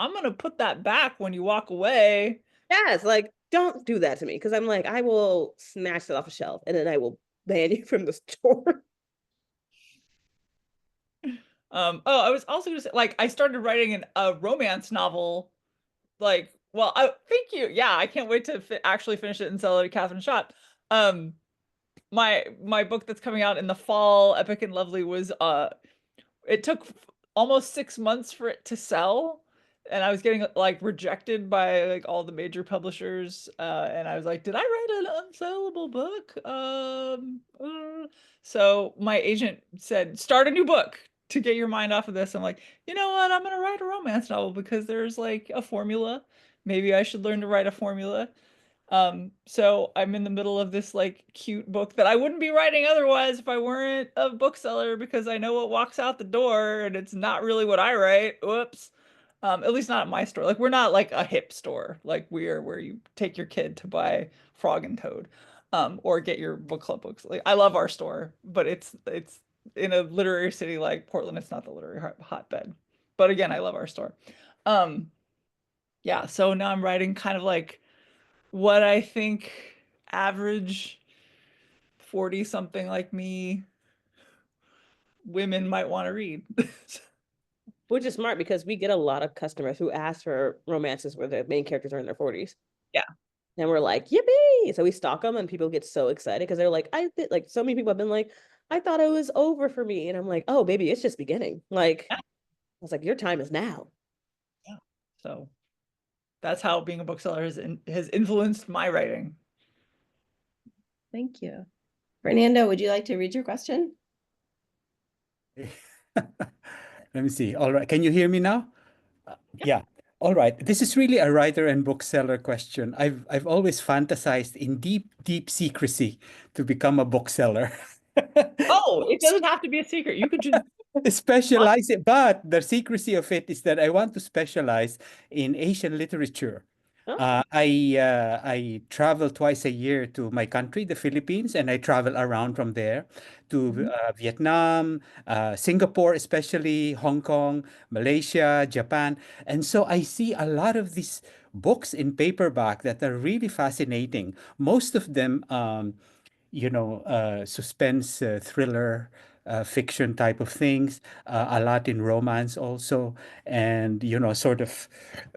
I'm gonna put that back when you walk away. Yes, like don't do that to me because I'm like, I will snatch it off a shelf and then I will ban you from the store. Oh, I was also gonna say, like, I started writing a romance novel. Like, well, thank you. Yeah, I can't wait to actually finish it and sell it at Catherine Shop. Um, my book that's coming out in the fall, Epic and Lovely, was it took almost 6 months for it to sell, and I was getting like rejected by like all the major publishers, and I was like, did I write an unsellable book? So my agent said, start a new book to get your mind off of this. I'm like, you know what, I'm gonna write a romance novel because there's like a formula. Maybe I should learn to write a formula. So I'm in the middle of this like cute book that I wouldn't be writing otherwise if I weren't a bookseller, because I know what walks out the door and it's not really what I write. Whoops. At least not at my store. Like, we're not like a hip store. Like, we are where you take your kid to buy Frog and Toad, or get your book club books. Like, I love our store, but it's in a literary city like Portland. It's not the literary hotbed. But again, I love our store. Um, yeah, so now I'm writing kind of like what I think average 40 something like me women might want to read. Which is smart because we get a lot of customers who ask for romances where the main characters are in their 40s. Yeah. And we're like, yippee! So we stalk them and people get so excited because they're like, like so many people have been like, I thought it was over for me. And I'm like, oh, baby, it's just beginning. Like, Yeah. I was like, your time is now. Yeah. So that's how being a bookseller has influenced my writing. Thank you. Fernando, would you like to read your question? Let me see. All right. Can you hear me now? Yeah. Yeah. All right. This is really a writer and bookseller question. I've always fantasized in deep secrecy to become a bookseller. Oh, it doesn't have to be a secret. You could just Specialize it, but the secrecy of it is that I want to specialize in Asian literature. Oh. I travel twice a year to my country, the Philippines, and I travel around from there to Vietnam, Singapore, especially Hong Kong, Malaysia, Japan. And so I see a lot of these books in paperback that are really fascinating. Most of them, suspense, thriller, fiction type of things, a lot in romance also, and, sort of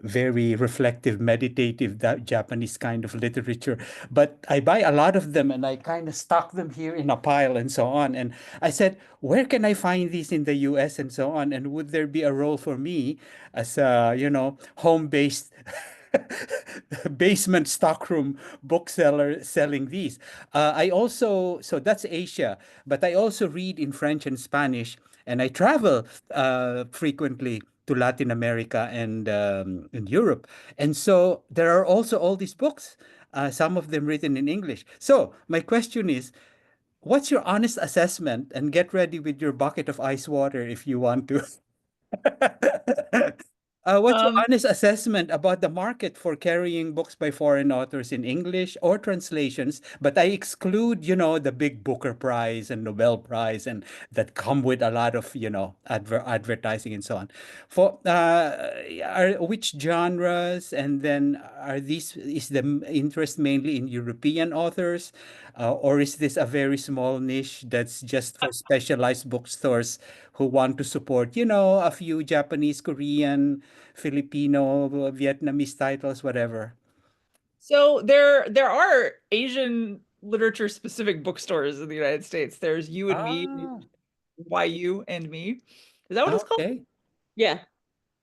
very reflective, meditative, that Japanese kind of literature. But I buy a lot of them and I kind of stock them here in a pile and so on. And I said, where can I find these in the US and so on? And would there be a role for me as a, home-based basement stockroom bookseller selling these? So that's Asia, but I also read in French and Spanish, and I travel frequently to Latin America and in Europe. And so there are also all these books, some of them written in English. So my question is, what's your honest assessment? And get ready with your bucket of ice water if you want to. What's your um honest assessment about the market for carrying books by foreign authors in English or translations? But I exclude, the big Booker Prize and Nobel Prize and that come with a lot of, advertising and so on. For which genres, and then is the interest mainly in European authors, or is this a very small niche that's just for specialized bookstores who want to support, a few Japanese, Korean, Filipino, Vietnamese titles, whatever? so there are Asian literature specific bookstores in the United States. There's You and Me, Ah, YU and Me. Is that what it's called? okay. Yeah.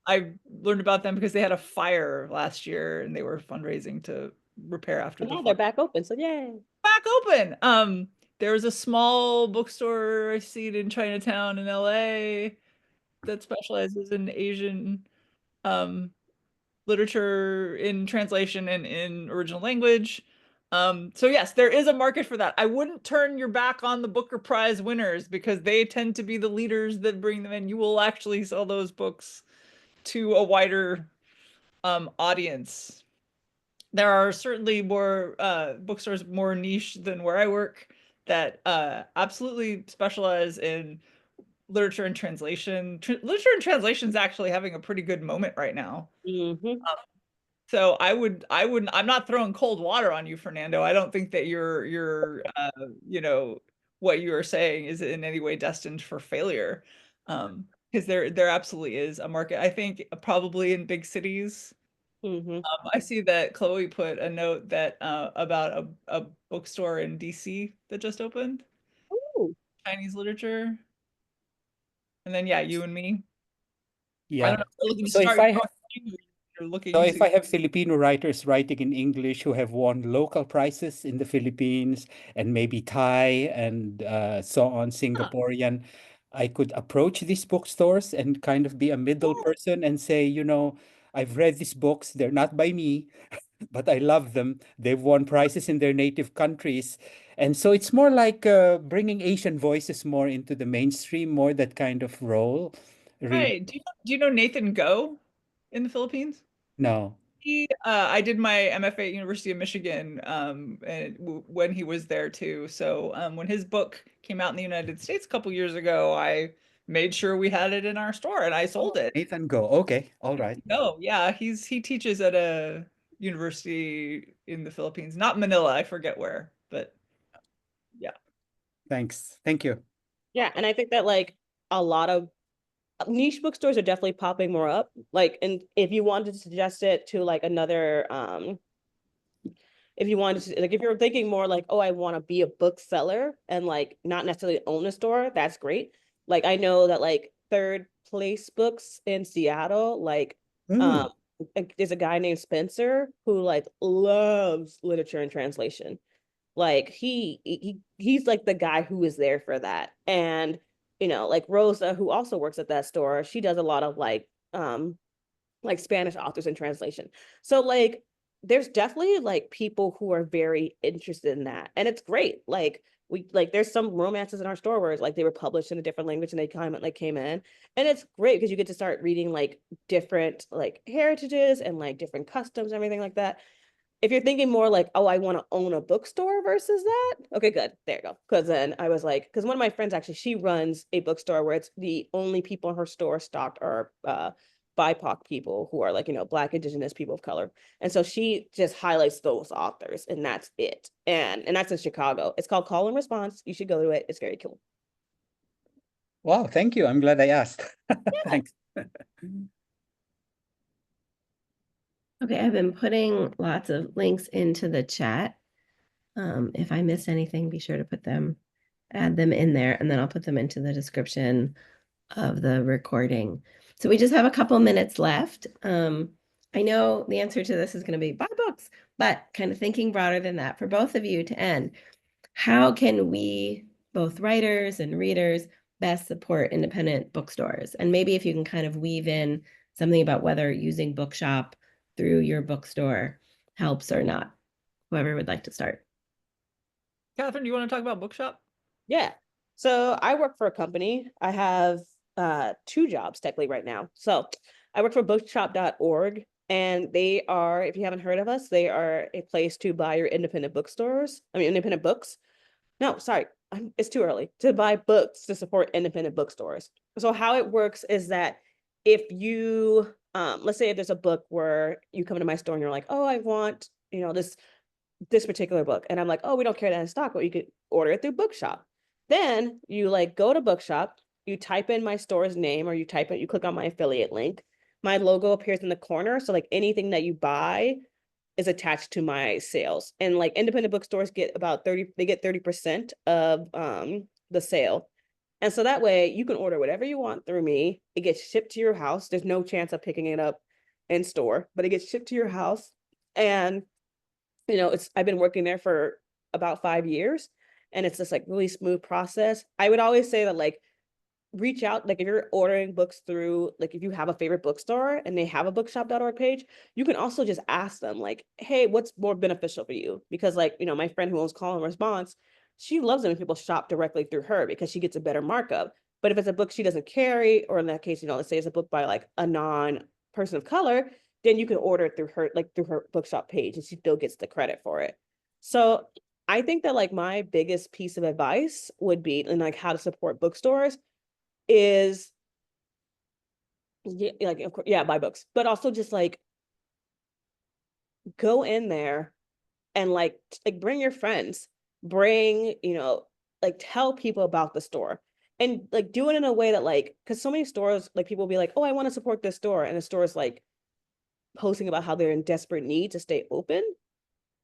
I learned about them because they had a fire last year and they were fundraising to repair after And the now fire. they're back open. So yay. Back open. There's a small bookstore I see it in Chinatown in LA that specializes in Asian um literature in translation and in original language. So yes, there is a market for that. I wouldn't turn your back on the Booker Prize winners because they tend to be the leaders that bring them in. You will actually sell those books to a wider audience. There are certainly more bookstores more niche than where I work that absolutely specialize in literature and translation. Literature and translation is actually having a pretty good moment right now. Mm-hmm. So I'm not throwing cold water on you, Fernando. I don't think that you know, what you are saying is in any way destined for failure. Because there absolutely is a market. I think probably in big cities. Mm-hmm. I see that Chloe put a note that about a bookstore in DC that just opened, Ooh. Chinese literature. And then yeah, you and me. I don't Yeah. know if you're looking to So if start I your have own thing, or you're So looking if to I have Filipino writers writing in English who have won local prizes in the Philippines and maybe Thai and so on, Singaporean, I could approach these bookstores and kind of be a middle person and say, you know, I've read these books. They're not by me, but I love them. They've won prizes in their native countries. And so it's more like bringing Asian voices more into the mainstream, more that kind of role. Really, Right. Do you know Nathan Go in the Philippines? no. I did my MFA at University of Michigan and when he was there too. So when his book came out in the United States a couple years ago, I made sure we had it in our store and I sold it. Nathan Go. Okay. All right. No, yeah, he teaches at a university in the Philippines, not Manila, I forget where, but yeah. Thanks. Thank you. Yeah, and I think that like a lot of niche bookstores are definitely popping more up. Like, and if you wanted to suggest it to like another, if you wanted to, like, if you're thinking more like, oh, I want to be a bookseller and like not necessarily own a store, that's great. Like, I know that like Third Place Books in Seattle, like, Mm. there's a guy named Spencer who like loves literature and translation. Like he's like the guy who is there for that. And you know, like Rosa, who also works at that store, she does a lot of like Spanish authors in translation. So like there's definitely like people who are very interested in that. And it's great. Like we like there's some romances in our store where it's like they were published in a different language and they kind of like came in. And it's great because you get to start reading like different like heritages and like different customs and everything like that. If you're thinking more like, oh, I want to own a bookstore versus that, okay, good. There you go. Because then I was like, because one of my friends actually, she runs a bookstore where it's the only people in her store stocked are BIPOC people who are like, you know, Black, Indigenous, people of color. And so she just highlights those authors and that's it. And that's in Chicago. It's called Call and Response. You should go to it. It's very cool. Wow, thank you. I'm glad I asked. Thanks. Okay, I've been putting lots of links into the chat. If I missed anything, be sure to add them in there, and then I'll put them into the description of the recording. So we just have a couple minutes left. I know the answer to this is going to be buy books, but kind of thinking broader than that for both of you to end, how can we, both writers and readers, best support independent bookstores? And maybe if you can kind of weave in something about whether using Bookshop through your bookstore helps or not. Whoever would like to start. Catherine, do you want to talk about Bookshop? Yeah. So I work for a company. I have two jobs technically right now. So I work for bookshop.org and they are, if you haven't heard of us, they are a place to buy your independent bookstores. I mean, independent books. No, sorry, it's too early to buy books to support independent bookstores. So how it works is that if you, let's say if there's a book where you come to my store and you're like, oh, I want, you know, this particular book. And I'm like, oh, we don't carry that in stock, but you could order it through Bookshop. Then you like go to Bookshop, you type in my store's name or you click on my affiliate link. My logo appears in the corner. So like anything that you buy is attached to my sales. And like independent bookstores get about 30% of the sale. And so that way you can order whatever you want through me. It gets shipped to your house. There's no chance of picking it up in store, but it gets shipped to your house. And you know, I've been working there for about 5 years and it's this like really smooth process. I would always say that like reach out, like if you're ordering books through, like if you have a favorite bookstore and they have a bookshop.org page, you can also just ask them like, hey, what's more beneficial for you? Because like, you know, my friend who owns Call and Response, she loves it when people shop directly through her because she gets a better markup. But if it's a book she doesn't carry, or in that case, you know, let's say it's a book by like a non-person of color, then you can order it through her, like through her bookshop page and she still gets the credit for it. So I think that like my biggest piece of advice would be, and like how to support bookstores is yeah, like of course, yeah, buy books, but also just like go in there and like bring your friends, bring, you know, like tell people about the store and like do it in a way that like, because so many stores, like people will be like, oh, I want to support this store, and the store is like posting about how they're in desperate need to stay open.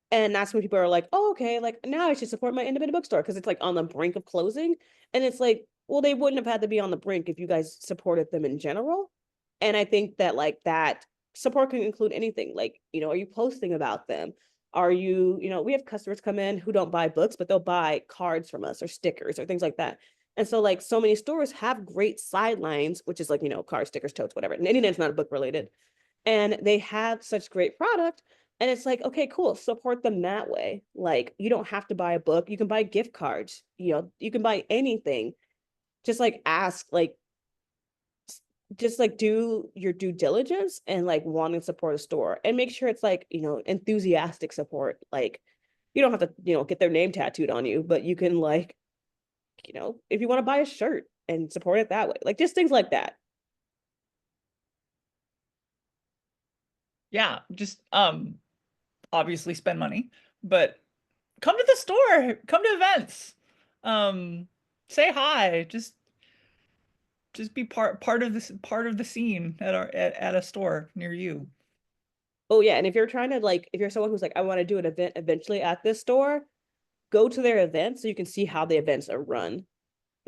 And that's when people are like, oh, okay, like now I should support my independent bookstore because it's like on the brink of closing. And it's like, well, they wouldn't have had to be on the brink if you guys supported them in general. And I think that like that support can include anything. Like, you know, are you posting about them? Are you, you know, we have customers come in who don't buy books, but they'll buy cards from us or stickers or things like that. And so like so many stores have great sidelines, which is like, you know, cards, stickers, totes, whatever. And anything that's not a book related. And they have such great product. And it's like, okay, cool, support them that way. Like, you don't have to buy a book. You can buy gift cards, you know, you can buy anything. Just like ask, like, just like do your due diligence and like wanting to support a store and make sure it's like, you know, enthusiastic support. Like, you don't have to, you know, get their name tattooed on you, but you can like, you know, if you want to buy a shirt and support it that way, like just things like that. Yeah, just obviously spend money, but come to the store, come to events. Say hi, just be part of this part of the scene at our at a store near you. Oh yeah, and if you're trying to like, if you're someone who's like, I want to do an event eventually at this store, go to their events so you can see how the events are run,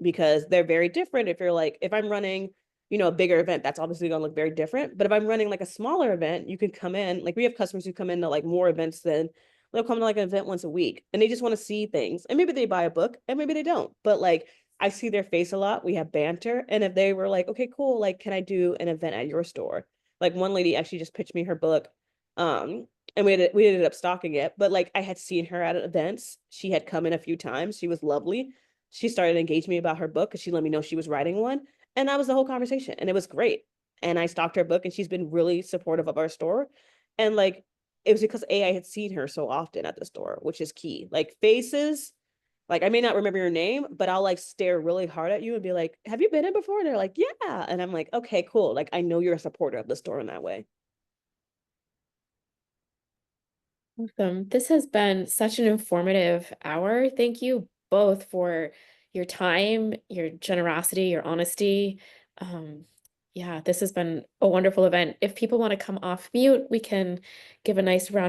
because they're very different. If you're like, if I'm running, you know, a bigger event, that's obviously gonna look very different. But if I'm running like a smaller event, you can come in, like we have customers who come into like more events than they'll come to like an event once a week and they just want to see things. And maybe they buy a book and maybe they don't. But like I see their face a lot. We have banter. And if they were like, okay, cool, like can I do an event at your store? Like one lady actually just pitched me her book. And we ended up stocking it, but like I had seen her at events. She had come in a few times. She was lovely. She started engaging me about her book because she let me know she was writing one. And that was the whole conversation. And it was great. And I stocked her book and she's been really supportive of our store. And like it was because I had seen her so often at the store, which is key. Like faces, like I may not remember your name, but I'll like stare really hard at you and be like, have you been in before? And they're like, yeah. And I'm like, okay, cool. Like I know you're a supporter of the store in that way. Awesome. This has been such an informative hour. Thank you both for your time, your generosity, your honesty. Yeah, this has been a wonderful event. If people want to come off mute, we can give a nice round